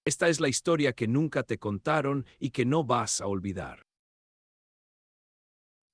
Esta es la historia que nunca te contaron y que no vas a olvidar.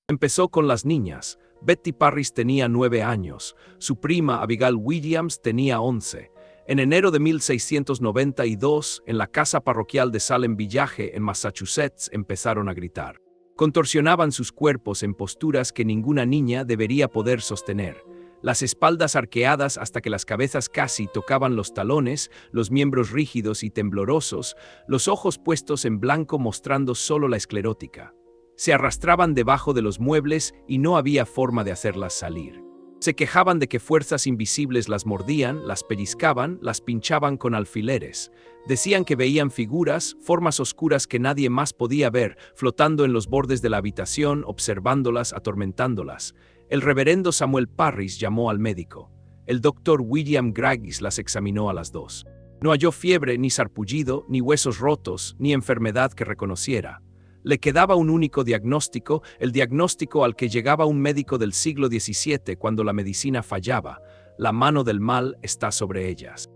Empezó con las niñas. Betty Parris tenía 9 años. Su prima Abigail Williams tenía 11. En enero de 1692, en la casa parroquial de Salem Village, en Massachusetts, empezaron a gritar. Contorsionaban sus cuerpos en posturas que ninguna niña debería poder sostener. Las espaldas arqueadas hasta que las cabezas casi tocaban los talones, los miembros rígidos y temblorosos, los ojos puestos en blanco mostrando solo la esclerótica. Se arrastraban debajo de los muebles y no había forma de hacerlas salir. Se quejaban de que fuerzas invisibles las mordían, las pellizcaban, las pinchaban con alfileres. Decían que veían figuras, formas oscuras que nadie más podía ver, flotando en los bordes de la habitación, observándolas, atormentándolas. El reverendo Samuel Parris llamó al médico. El doctor William Graggis las examinó a las dos. No halló fiebre, ni sarpullido, ni huesos rotos, ni enfermedad que reconociera. Le quedaba un único diagnóstico, el diagnóstico al que llegaba un médico del siglo XVII cuando la medicina fallaba. La mano del mal está sobre ellas.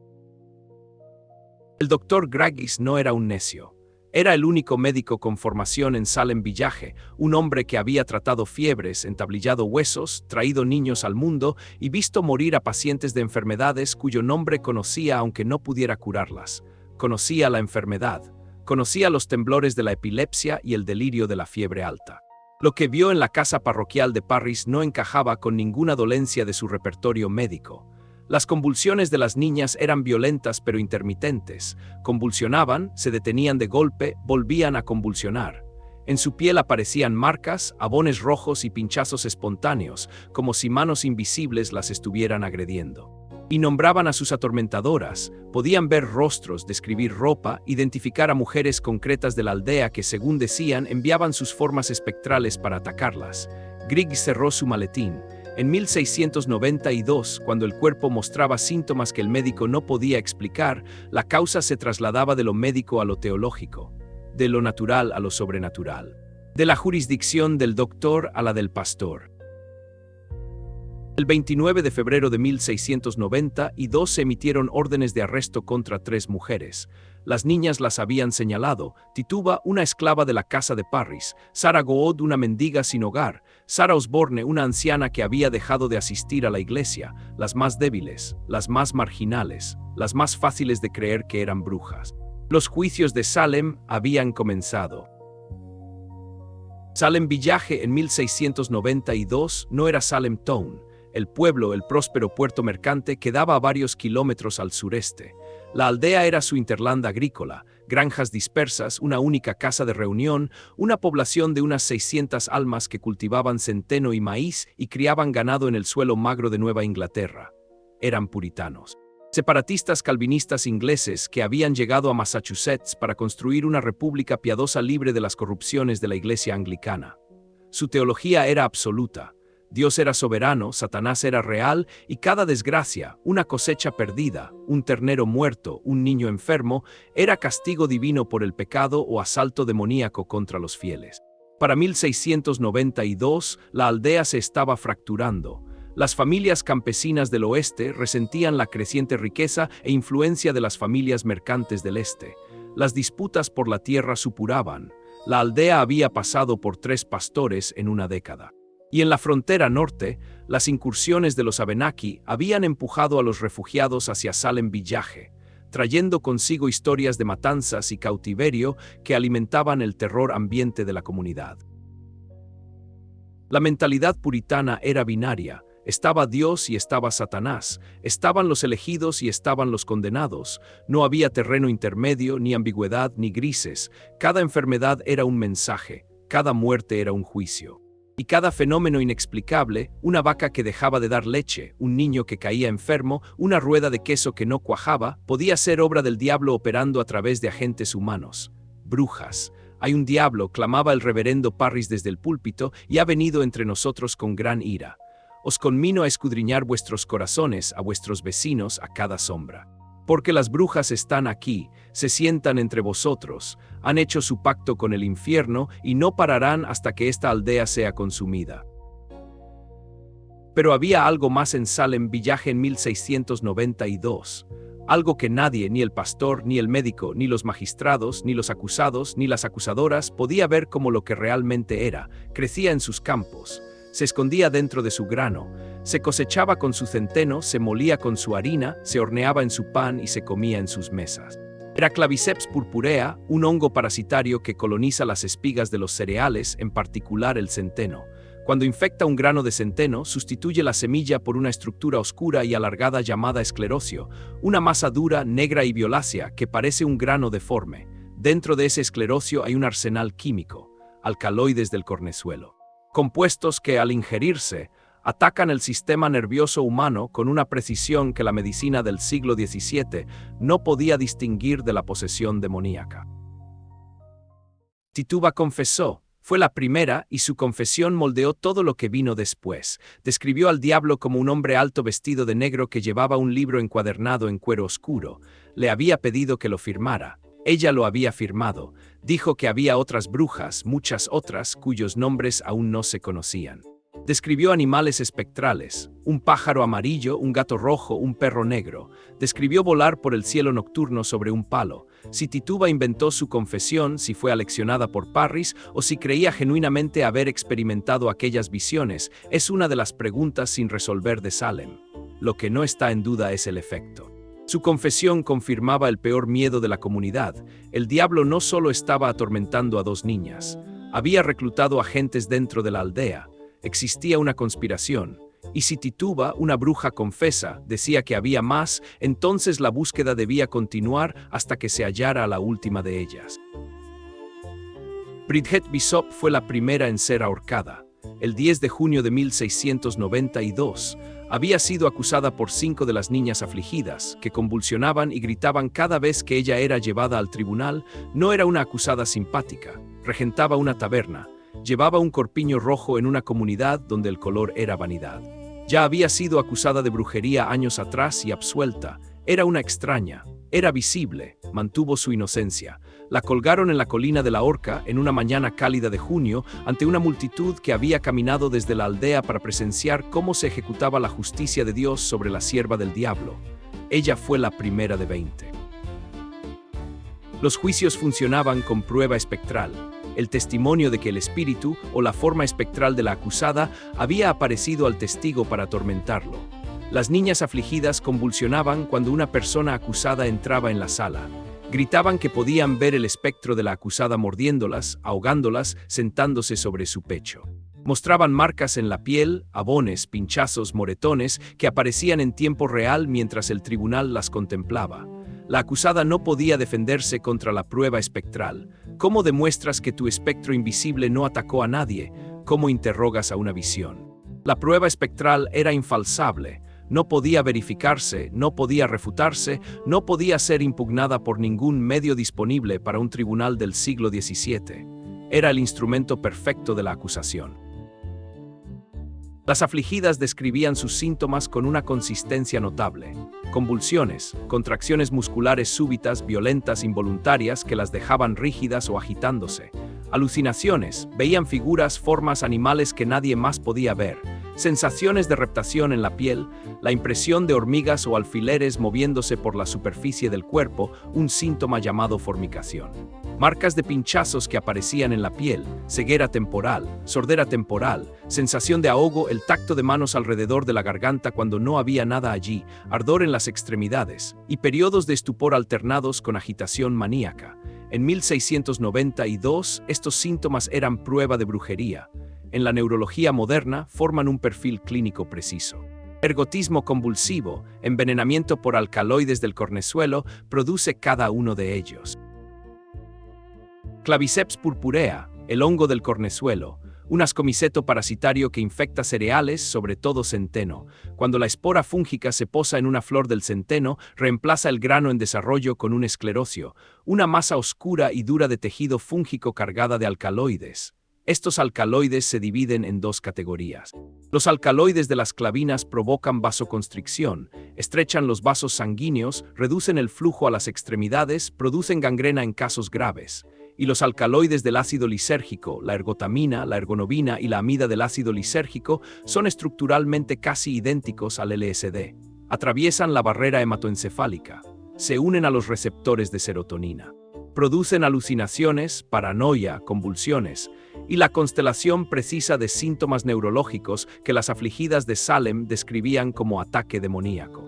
El doctor Graggis no era un necio. Era el único médico con formación en Salem Village, un hombre que había tratado fiebres, entablillado huesos, traído niños al mundo y visto morir a pacientes de enfermedades cuyo nombre conocía aunque no pudiera curarlas. Conocía la enfermedad. Conocía los temblores de la epilepsia y el delirio de la fiebre alta. Lo que vio en la casa parroquial de Parris no encajaba con ninguna dolencia de su repertorio médico. Las convulsiones de las niñas eran violentas pero intermitentes. Convulsionaban, se detenían de golpe, volvían a convulsionar. En su piel aparecían marcas, abones rojos y pinchazos espontáneos, como si manos invisibles las estuvieran agrediendo. Y nombraban a sus atormentadoras, podían ver rostros, describir ropa, identificar a mujeres concretas de la aldea que, según decían, enviaban sus formas espectrales para atacarlas. Griggs cerró su maletín. En 1692, cuando el cuerpo mostraba síntomas que el médico no podía explicar, la causa se trasladaba de lo médico a lo teológico, de lo natural a lo sobrenatural, de la jurisdicción del doctor a la del pastor. El 29 de febrero de 1692 se emitieron órdenes de arresto contra 3 mujeres. Las niñas las habían señalado: Tituba, una esclava de la casa de Parris; Sarah Good, una mendiga sin hogar; Sarah Osborne, una anciana que había dejado de asistir a la iglesia, las más débiles, las más marginales, las más fáciles de creer que eran brujas. Los juicios de Salem habían comenzado. Salem Village en 1692 no era Salem Town. El pueblo, el próspero puerto mercante, quedaba a varios kilómetros al sureste. La aldea era su hinterland agrícola, granjas dispersas, una única casa de reunión, una población de unas 600 almas que cultivaban centeno y maíz y criaban ganado en el suelo magro de Nueva Inglaterra. Eran puritanos. Separatistas calvinistas ingleses que habían llegado a Massachusetts para construir una república piadosa libre de las corrupciones de la iglesia anglicana. Su teología era absoluta. Dios era soberano, Satanás era real, y cada desgracia, una cosecha perdida, un ternero muerto, un niño enfermo, era castigo divino por el pecado o asalto demoníaco contra los fieles. Para 1692, la aldea se estaba fracturando. Las familias campesinas del oeste resentían la creciente riqueza e influencia de las familias mercantes del este. Las disputas por la tierra supuraban. La aldea había pasado por 3 pastores en una década. Y en la frontera norte, las incursiones de los Abenaki habían empujado a los refugiados hacia Salem Village, trayendo consigo historias de matanzas y cautiverio que alimentaban el terror ambiente de la comunidad. La mentalidad puritana era binaria. Estaba Dios y estaba Satanás, estaban los elegidos y estaban los condenados. No había terreno intermedio, ni ambigüedad, ni grises. Cada enfermedad era un mensaje, cada muerte era un juicio. Y cada fenómeno inexplicable, una vaca que dejaba de dar leche, un niño que caía enfermo, una rueda de queso que no cuajaba, podía ser obra del diablo operando a través de agentes humanos. Brujas. Hay un diablo, clamaba el reverendo Parris desde el púlpito, y ha venido entre nosotros con gran ira. Os conmino a escudriñar vuestros corazones, a vuestros vecinos, a cada sombra. Porque las brujas están aquí, se sientan entre vosotros, han hecho su pacto con el infierno y no pararán hasta que esta aldea sea consumida. Pero había algo más en Salem Village en 1692. algo que nadie, ni el pastor, ni el médico, ni los magistrados, ni los acusados, ni las acusadoras, podía ver como lo que realmente era. Crecía en sus campos, se escondía dentro de su grano, se cosechaba con su centeno, se molía con su harina, se horneaba en su pan y se comía en sus mesas. Era Claviceps purpurea, un hongo parasitario que coloniza las espigas de los cereales, en particular el centeno. Cuando infecta un grano de centeno, sustituye la semilla por una estructura oscura y alargada llamada esclerosio, una masa dura, negra y violácea que parece un grano deforme. Dentro de ese esclerosio hay un arsenal químico, alcaloides del cornezuelo, compuestos que, al ingerirse, atacan el sistema nervioso humano con una precisión que la medicina del siglo XVII no podía distinguir de la posesión demoníaca. Tituba confesó. Fue la primera, y su confesión moldeó todo lo que vino después. Describió al diablo como un hombre alto vestido de negro que llevaba un libro encuadernado en cuero oscuro. Le había pedido que lo firmara. Ella lo había firmado. Dijo que había otras brujas, muchas otras, cuyos nombres aún no se conocían. Describió animales espectrales, un pájaro amarillo, un gato rojo, un perro negro. Describió volar por el cielo nocturno sobre un palo. Si Tituba inventó su confesión, si fue aleccionada por Parris o si creía genuinamente haber experimentado aquellas visiones, es una de las preguntas sin resolver de Salem. Lo que no está en duda es el efecto. Su confesión confirmaba el peor miedo de la comunidad. El diablo no solo estaba atormentando a dos niñas, había reclutado agentes dentro de la aldea. Existía una conspiración, y si Tituba, una bruja confesa, decía que había más, entonces la búsqueda debía continuar hasta que se hallara a la última de ellas. Bridget Bishop fue la primera en ser ahorcada. El 10 de junio de 1692, había sido acusada por 5 de las niñas afligidas, que convulsionaban y gritaban cada vez que ella era llevada al tribunal. No era una acusada simpática, regentaba una taberna, llevaba un corpiño rojo en una comunidad donde el color era vanidad. Ya había sido acusada de brujería años atrás y absuelta. Era una extraña, era visible, mantuvo su inocencia. La colgaron en la colina de la Horca en una mañana cálida de junio ante una multitud que había caminado desde la aldea para presenciar cómo se ejecutaba la justicia de Dios sobre la sierva del diablo. Ella fue la primera de 20. Los juicios funcionaban con prueba espectral. El testimonio de que el espíritu o la forma espectral de la acusada había aparecido al testigo para atormentarlo. Las niñas afligidas convulsionaban cuando una persona acusada entraba en la sala. Gritaban que podían ver el espectro de la acusada mordiéndolas, ahogándolas, sentándose sobre su pecho. Mostraban marcas en la piel, abones, pinchazos, moretones, que aparecían en tiempo real mientras el tribunal las contemplaba. La acusada no podía defenderse contra la prueba espectral. ¿Cómo demuestras que tu espectro invisible no atacó a nadie? ¿Cómo interrogas a una visión? La prueba espectral era infalsable. No podía verificarse, no podía refutarse, no podía ser impugnada por ningún medio disponible para un tribunal del siglo XVII. Era el instrumento perfecto de la acusación. Las afligidas describían sus síntomas con una consistencia notable. Convulsiones, contracciones musculares súbitas, violentas, involuntarias que las dejaban rígidas o agitándose. Alucinaciones, veían figuras, formas, animales que nadie más podía ver. Sensaciones de reptación en la piel, la impresión de hormigas o alfileres moviéndose por la superficie del cuerpo, un síntoma llamado formicación. Marcas de pinchazos que aparecían en la piel, ceguera temporal, sordera temporal, sensación de ahogo, el tacto de manos alrededor de la garganta cuando no había nada allí, ardor en las extremidades, y periodos de estupor alternados con agitación maníaca. En 1692, estos síntomas eran prueba de brujería. En la neurología moderna, forman un perfil clínico preciso. Ergotismo convulsivo, envenenamiento por alcaloides del cornezuelo, produce cada uno de ellos. Claviceps purpurea, el hongo del cornezuelo, un ascomiceto parasitario que infecta cereales, sobre todo centeno. Cuando la espora fúngica se posa en una flor del centeno, reemplaza el grano en desarrollo con un esclerosio, una masa oscura y dura de tejido fúngico cargada de alcaloides. Estos alcaloides se dividen en dos categorías. Los alcaloides de las clavinas provocan vasoconstricción, estrechan los vasos sanguíneos, reducen el flujo a las extremidades, producen gangrena en casos graves. Y los alcaloides del ácido lisérgico, la ergotamina, la ergonovina y la amida del ácido lisérgico, son estructuralmente casi idénticos al LSD. Atraviesan la barrera hematoencefálica. se unen a los receptores de serotonina. Producen alucinaciones, paranoia, convulsiones, y la constelación precisa de síntomas neurológicos que las afligidas de Salem describían como ataque demoníaco.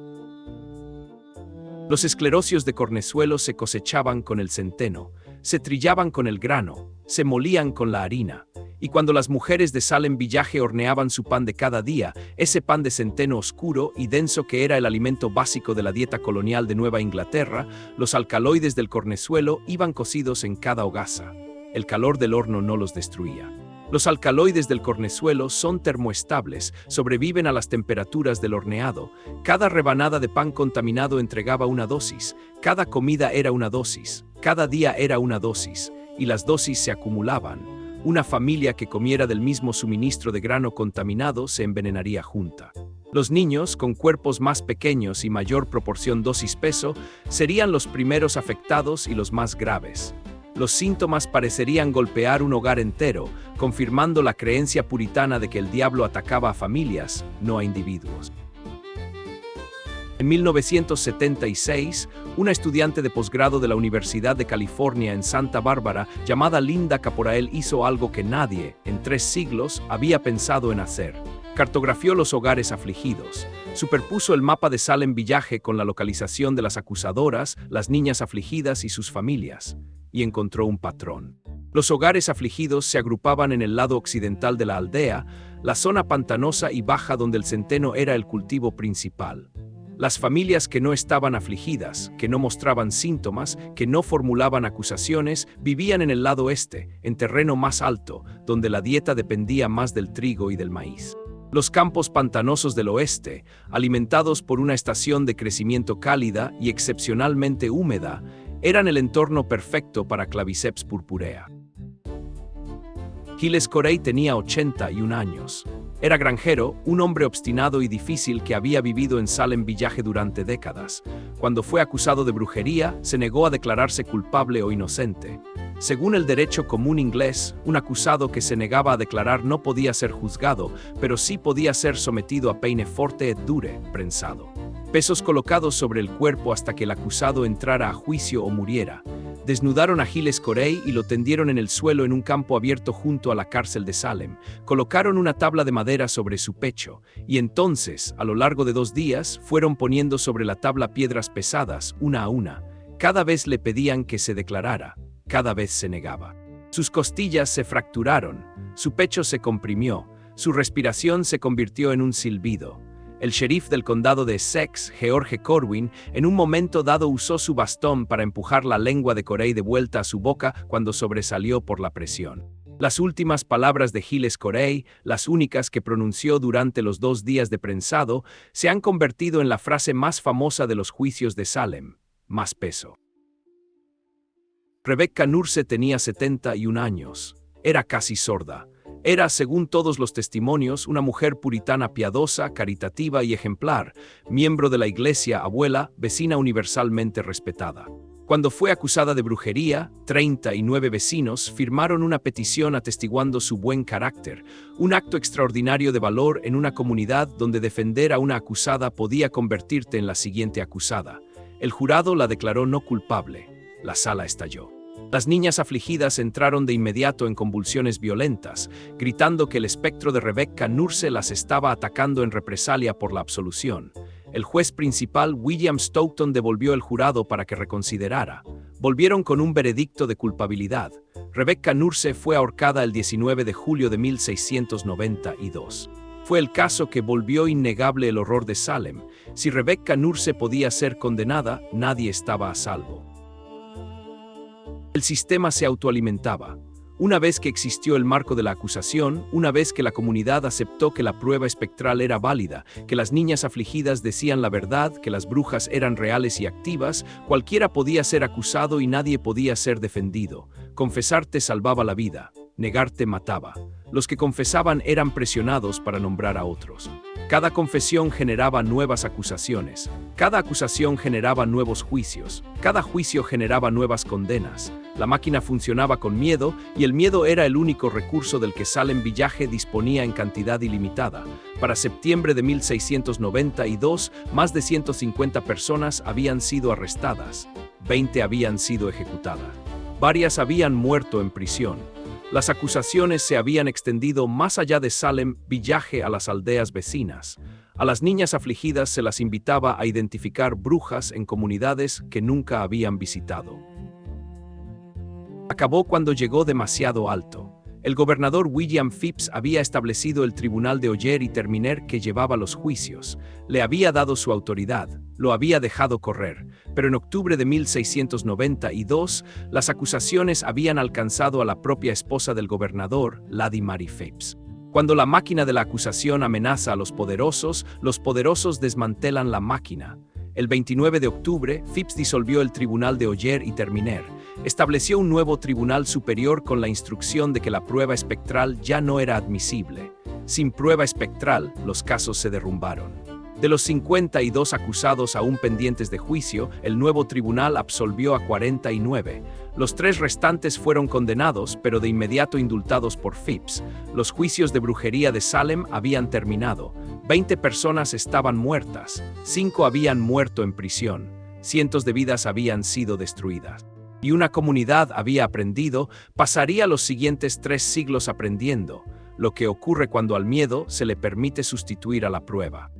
Los esclerosios de cornezuelo se cosechaban con el centeno, se trillaban con el grano, se molían con la harina, y cuando las mujeres de Salem Village horneaban su pan de cada día, ese pan de centeno oscuro y denso que era el alimento básico de la dieta colonial de Nueva Inglaterra, los alcaloides del cornezuelo iban cocidos en cada hogaza. El calor del horno no los destruía. Los alcaloides del cornezuelo son termoestables, sobreviven a las temperaturas del horneado. Cada rebanada de pan contaminado entregaba una dosis, cada comida era una dosis, cada día era una dosis, y las dosis se acumulaban. Una familia que comiera del mismo suministro de grano contaminado se envenenaría junta. Los niños, con cuerpos más pequeños y mayor proporción dosis-peso, serían los primeros afectados y los más graves. Los síntomas parecerían golpear un hogar entero, confirmando la creencia puritana de que el diablo atacaba a familias, no a individuos. En 1976, una estudiante de posgrado de la Universidad de California en Santa Bárbara, llamada Linda Caporael, hizo algo que nadie, en 3 siglos, había pensado en hacer. Cartografió los hogares afligidos. Superpuso el mapa de Salem Village con la localización de las acusadoras, las niñas afligidas y sus familias, y encontró un patrón. Los hogares afligidos se agrupaban en el lado occidental de la aldea, la zona pantanosa y baja donde el centeno era el cultivo principal. Las familias que no estaban afligidas, que no mostraban síntomas, que no formulaban acusaciones, vivían en el lado este, en terreno más alto, donde la dieta dependía más del trigo y del maíz. Los campos pantanosos del oeste, alimentados por una estación de crecimiento cálida y excepcionalmente húmeda, eran el entorno perfecto para Claviceps purpurea. Giles Corey tenía 81 años. Era granjero, un hombre obstinado y difícil que había vivido en Salem Village durante décadas. Cuando fue acusado de brujería, se negó a declararse culpable o inocente. Según el derecho común inglés, un acusado que se negaba a declarar no podía ser juzgado, pero sí podía ser sometido a peine forte et dure, prensado. Pesos colocados sobre el cuerpo hasta que el acusado entrara a juicio o muriera. Desnudaron a Giles Corey y lo tendieron en el suelo en un campo abierto junto a la cárcel de Salem. Colocaron una tabla de madera sobre su pecho, y entonces, a lo largo de 2 días, fueron poniendo sobre la tabla piedras pesadas, una a una. Cada vez le pedían que se declarara, cada vez se negaba. Sus costillas se fracturaron, su pecho se comprimió, su respiración se convirtió en un silbido. El sheriff del condado de Essex, George Corwin, en un momento dado usó su bastón para empujar la lengua de Corey de vuelta a su boca cuando sobresalió por la presión. Las últimas palabras de Giles Corey, las únicas que pronunció durante los 2 días de prensado, se han convertido en la frase más famosa de los juicios de Salem: más peso. Rebecca Nurse tenía 71 años. Era casi sorda. Era, según todos los testimonios, una mujer puritana piadosa, caritativa y ejemplar, miembro de la iglesia, abuela, vecina universalmente respetada. Cuando fue acusada de brujería, 39 vecinos firmaron una petición atestiguando su buen carácter, un acto extraordinario de valor en una comunidad donde defender a una acusada podía convertirte en la siguiente acusada. El jurado la declaró no culpable. La sala estalló. Las niñas afligidas entraron de inmediato en convulsiones violentas, gritando que el espectro de Rebecca Nurse las estaba atacando en represalia por la absolución. El juez principal, William Stoughton, devolvió el jurado para que reconsiderara. Volvieron con un veredicto de culpabilidad. Rebecca Nurse fue ahorcada el 19 de julio de 1692. Fue el caso que volvió innegable el horror de Salem. Si Rebecca Nurse podía ser condenada, nadie estaba a salvo. El sistema se autoalimentaba. Una vez que existió el marco de la acusación, una vez que la comunidad aceptó que la prueba espectral era válida, que las niñas afligidas decían la verdad, que las brujas eran reales y activas, cualquiera podía ser acusado y nadie podía ser defendido. Confesar te salvaba la vida, negarte mataba. Los que confesaban eran presionados para nombrar a otros. Cada confesión generaba nuevas acusaciones. Cada acusación generaba nuevos juicios. Cada juicio generaba nuevas condenas. La máquina funcionaba con miedo y el miedo era el único recurso del que Salem Village disponía en cantidad ilimitada. Para septiembre de 1692, más de 150 personas habían sido arrestadas. 20 habían sido ejecutadas. Varias habían muerto en prisión. Las acusaciones se habían extendido más allá de Salem Village a las aldeas vecinas. A las niñas afligidas se las invitaba a identificar brujas en comunidades que nunca habían visitado. Acabó cuando llegó demasiado alto. El gobernador William Phips había establecido el tribunal de Oyer y Terminer que llevaba los juicios. Le había dado su autoridad, lo había dejado correr, pero en octubre de 1692 las acusaciones habían alcanzado a la propia esposa del gobernador, Lady Mary Phips. Cuando la máquina de la acusación amenaza a los poderosos desmantelan la máquina. El 29 de octubre, Phips disolvió el tribunal de Oyer y Terminer. Estableció un nuevo tribunal superior con la instrucción de que la prueba espectral ya no era admisible. Sin prueba espectral, los casos se derrumbaron. De los 52 acusados aún pendientes de juicio, el nuevo tribunal absolvió a 49. Los 3 restantes fueron condenados, pero de inmediato indultados por Phips. Los juicios de brujería de Salem habían terminado. 20 personas estaban muertas, 5 habían muerto en prisión, cientos de vidas habían sido destruidas. Y una comunidad había aprendido, pasaría los siguientes 3 siglos aprendiendo, lo que ocurre cuando al miedo se le permite sustituir a la prueba.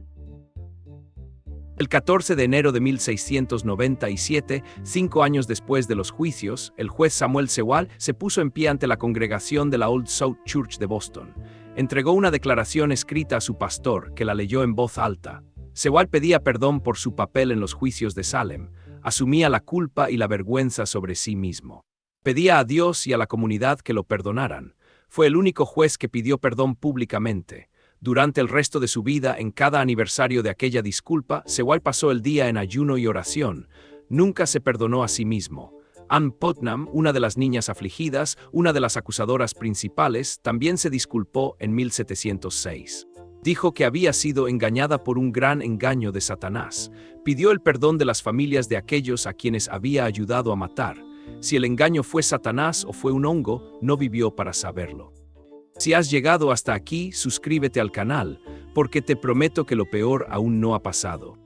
El 14 de enero de 1697, 5 años después de los juicios, el juez Samuel Sewall se puso en pie ante la congregación de la Old South Church de Boston. Entregó una declaración escrita a su pastor, que la leyó en voz alta. Sewall pedía perdón por su papel en los juicios de Salem, asumía la culpa y la vergüenza sobre sí mismo. Pedía a Dios y a la comunidad que lo perdonaran. Fue el único juez que pidió perdón públicamente. Durante el resto de su vida, en cada aniversario de aquella disculpa, Sewall pasó el día en ayuno y oración. Nunca se perdonó a sí mismo. Ann Putnam, una de las niñas afligidas, una de las acusadoras principales, también se disculpó en 1706. Dijo que había sido engañada por un gran engaño de Satanás. Pidió el perdón de las familias de aquellos a quienes había ayudado a matar. Si el engaño fue Satanás o fue un hongo, no vivió para saberlo. Si has llegado hasta aquí, suscríbete al canal, porque te prometo que lo peor aún no ha pasado.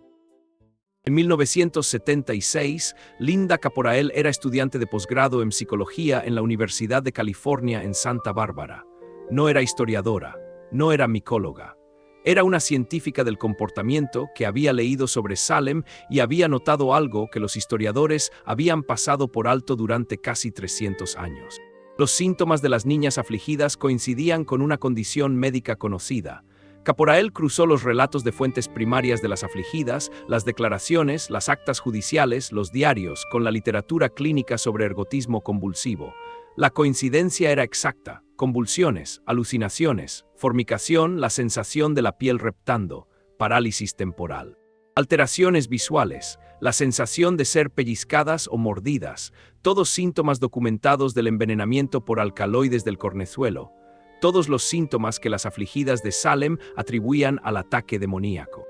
En 1976, Linda Caporael era estudiante de posgrado en psicología en la Universidad de California en Santa Bárbara. No era historiadora, no era micóloga. Era una científica del comportamiento que había leído sobre Salem y había notado algo que los historiadores habían pasado por alto durante casi 300 años. Los síntomas de las niñas afligidas coincidían con una condición médica conocida. Caporael cruzó los relatos de fuentes primarias de las afligidas, las declaraciones, las actas judiciales, los diarios, con la literatura clínica sobre ergotismo convulsivo. La coincidencia era exacta: convulsiones, alucinaciones, formicación, la sensación de la piel reptando, parálisis temporal. Alteraciones visuales, la sensación de ser pellizcadas o mordidas, todos síntomas documentados del envenenamiento por alcaloides del cornezuelo, todos los síntomas que las afligidas de Salem atribuían al ataque demoníaco.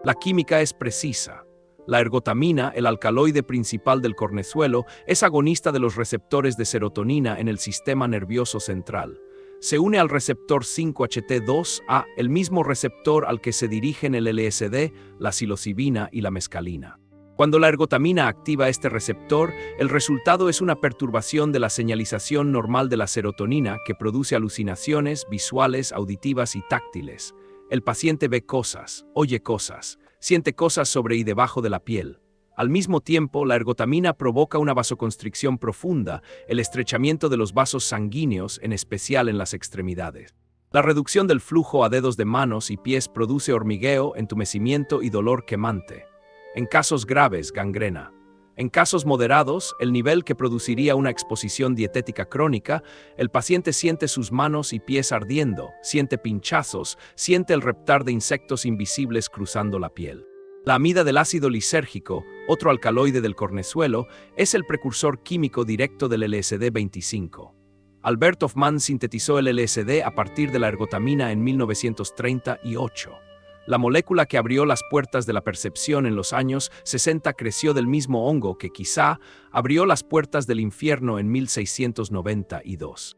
La química es precisa. La ergotamina, el alcaloide principal del cornezuelo, es agonista de los receptores de serotonina en el sistema nervioso central. Se une al receptor 5-HT2A, el mismo receptor al que se dirigen el LSD, la psilocibina y la mescalina. Cuando la ergotamina activa este receptor, el resultado es una perturbación de la señalización normal de la serotonina que produce alucinaciones visuales, auditivas y táctiles. El paciente ve cosas, oye cosas, siente cosas sobre y debajo de la piel. Al mismo tiempo, la ergotamina provoca una vasoconstricción profunda, el estrechamiento de los vasos sanguíneos, en especial en las extremidades. La reducción del flujo a dedos de manos y pies produce hormigueo, entumecimiento y dolor quemante. En casos graves, gangrena. En casos moderados, el nivel que produciría una exposición dietética crónica, el paciente siente sus manos y pies ardiendo, siente pinchazos, siente el reptar de insectos invisibles cruzando la piel. La amida del ácido lisérgico, otro alcaloide del cornezuelo, es el precursor químico directo del LSD-25. Albert Hofmann sintetizó el LSD a partir de la ergotamina en 1938. La molécula que abrió las puertas de la percepción en los años 60 creció del mismo hongo que quizá abrió las puertas del infierno en 1692.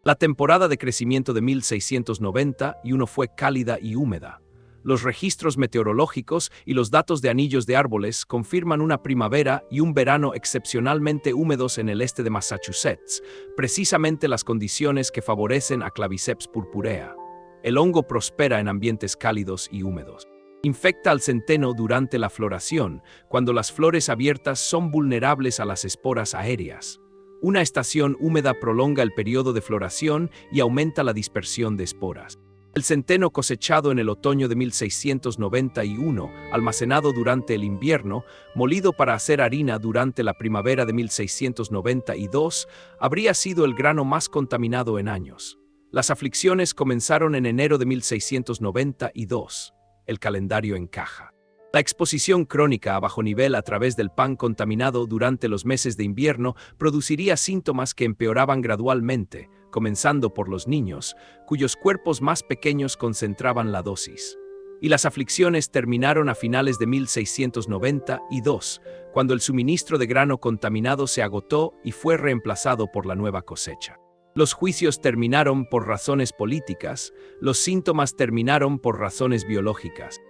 La temporada de crecimiento de 1691 fue cálida y húmeda. Los registros meteorológicos y los datos de anillos de árboles confirman una primavera y un verano excepcionalmente húmedos en el este de Massachusetts, precisamente las condiciones que favorecen a Claviceps purpurea. El hongo prospera en ambientes cálidos y húmedos. Infecta al centeno durante la floración, cuando las flores abiertas son vulnerables a las esporas aéreas. Una estación húmeda prolonga el periodo de floración y aumenta la dispersión de esporas. El centeno cosechado en el otoño de 1691, almacenado durante el invierno, molido para hacer harina durante la primavera de 1692, habría sido el grano más contaminado en años. Las aflicciones comenzaron en enero de 1692. El calendario encaja. La exposición crónica a bajo nivel a través del pan contaminado durante los meses de invierno produciría síntomas que empeoraban gradualmente, comenzando por los niños, cuyos cuerpos más pequeños concentraban la dosis. Y las aflicciones terminaron a finales de 1692, cuando el suministro de grano contaminado se agotó y fue reemplazado por la nueva cosecha. Los juicios terminaron por razones políticas, los síntomas terminaron por razones biológicas.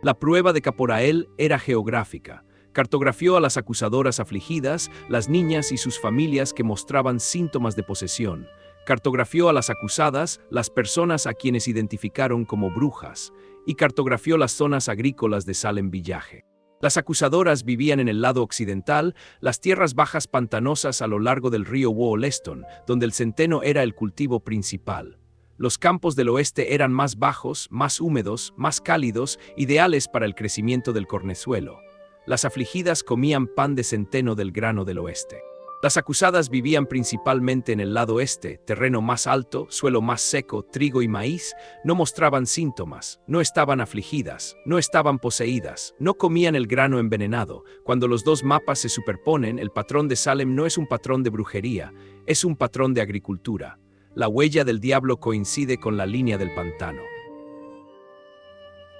La prueba de Caporael era geográfica. Cartografió a las acusadoras afligidas, las niñas y sus familias que mostraban síntomas de posesión. Cartografió a las acusadas, las personas a quienes identificaron como brujas. Y cartografió las zonas agrícolas de Salem Village. Las acusadoras vivían en el lado occidental, las tierras bajas pantanosas a lo largo del río Wollaston, donde el centeno era el cultivo principal. Los campos del oeste eran más bajos, más húmedos, más cálidos, ideales para el crecimiento del cornezuelo. Las afligidas comían pan de centeno del grano del oeste. Las acusadas vivían principalmente en el lado este, terreno más alto, suelo más seco, trigo y maíz, no mostraban síntomas, no estaban afligidas, no estaban poseídas, no comían el grano envenenado. Cuando los dos mapas se superponen, el patrón de Salem no es un patrón de brujería, es un patrón de agricultura. La huella del diablo coincide con la línea del pantano.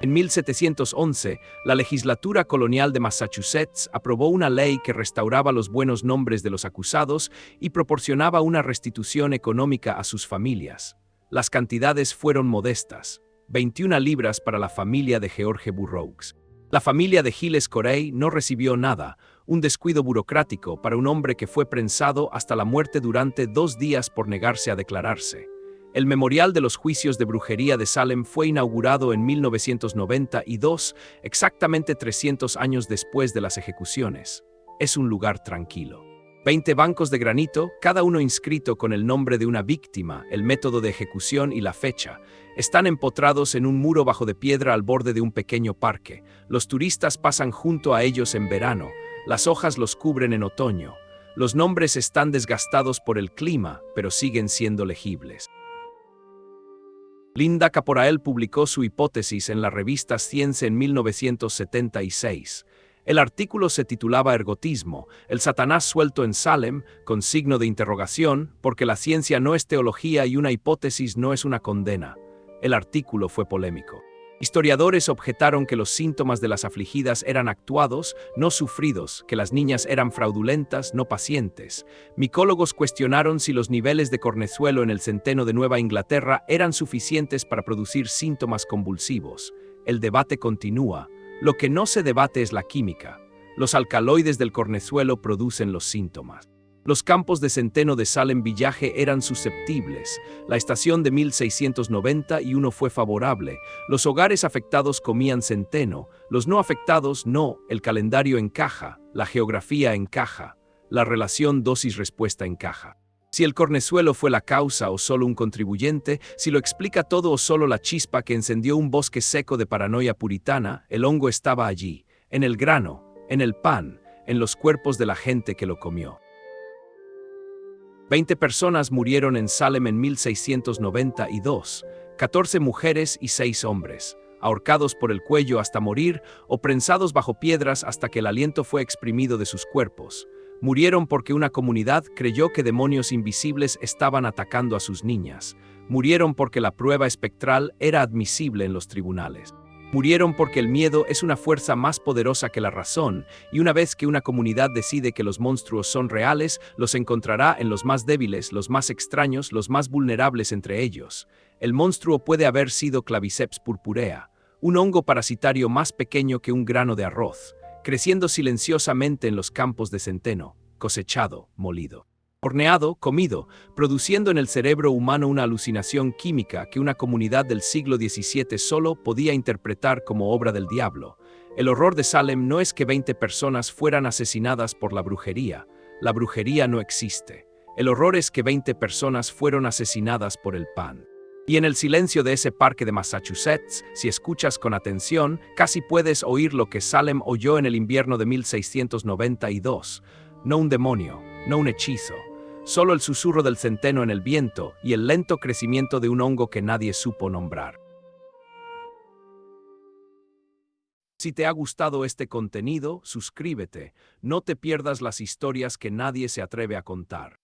En 1711, la legislatura colonial de Massachusetts aprobó una ley que restauraba los buenos nombres de los acusados y proporcionaba una restitución económica a sus familias. Las cantidades fueron modestas, 21 libras para la familia de George Burroughs. La familia de Giles Corey no recibió nada, un descuido burocrático para un hombre que fue prensado hasta la muerte durante 2 días por negarse a declararse. El Memorial de los Juicios de Brujería de Salem fue inaugurado en 1992, exactamente 300 años después de las ejecuciones. Es un lugar tranquilo. 20 bancos de granito, cada uno inscrito con el nombre de una víctima, el método de ejecución y la fecha, están empotrados en un muro bajo de piedra al borde de un pequeño parque. Los turistas pasan junto a ellos en verano, las hojas los cubren en otoño. Los nombres están desgastados por el clima, pero siguen siendo legibles. Linda Caporael publicó su hipótesis en la revista Science en 1976. El artículo se titulaba Ergotismo, el Satanás suelto en Salem, con signo de interrogación, porque la ciencia no es teología y una hipótesis no es una condena. El artículo fue polémico. Historiadores objetaron que los síntomas de las afligidas eran actuados, no sufridos, que las niñas eran fraudulentas, no pacientes. Micólogos cuestionaron si los niveles de cornezuelo en el centeno de Nueva Inglaterra eran suficientes para producir síntomas convulsivos. El debate continúa. Lo que no se debate es la química. Los alcaloides del cornezuelo producen los síntomas. Los campos de centeno de Salem Village eran susceptibles. La estación de 1691 fue favorable. Los hogares afectados comían centeno, los no afectados no. El calendario encaja, la geografía encaja, la relación dosis-respuesta encaja. Si el cornezuelo fue la causa o solo un contribuyente, si lo explica todo o solo la chispa que encendió un bosque seco de paranoia puritana, el hongo estaba allí, en el grano, en el pan, en los cuerpos de la gente que lo comió. 20 personas murieron en Salem en 1692, 14 mujeres y 6 hombres, ahorcados por el cuello hasta morir o prensados bajo piedras hasta que el aliento fue exprimido de sus cuerpos. Murieron porque una comunidad creyó que demonios invisibles estaban atacando a sus niñas. Murieron porque la prueba espectral era admisible en los tribunales. Murieron porque el miedo es una fuerza más poderosa que la razón, y una vez que una comunidad decide que los monstruos son reales, los encontrará en los más débiles, los más extraños, los más vulnerables entre ellos. El monstruo puede haber sido Claviceps purpurea, un hongo parasitario más pequeño que un grano de arroz, creciendo silenciosamente en los campos de centeno, cosechado, molido, horneado, comido, produciendo en el cerebro humano una alucinación química que una comunidad del siglo XVII solo podía interpretar como obra del diablo. El horror de Salem no es que 20 personas fueran asesinadas por la brujería no existe. El horror es que 20 personas fueron asesinadas por el pan. Y en el silencio de ese parque de Massachusetts, si escuchas con atención, casi puedes oír lo que Salem oyó en el invierno de 1692. No un demonio, no un hechizo, solo el susurro del centeno en el viento y el lento crecimiento de un hongo que nadie supo nombrar. Si te ha gustado este contenido, suscríbete, no te pierdas las historias que nadie se atreve a contar.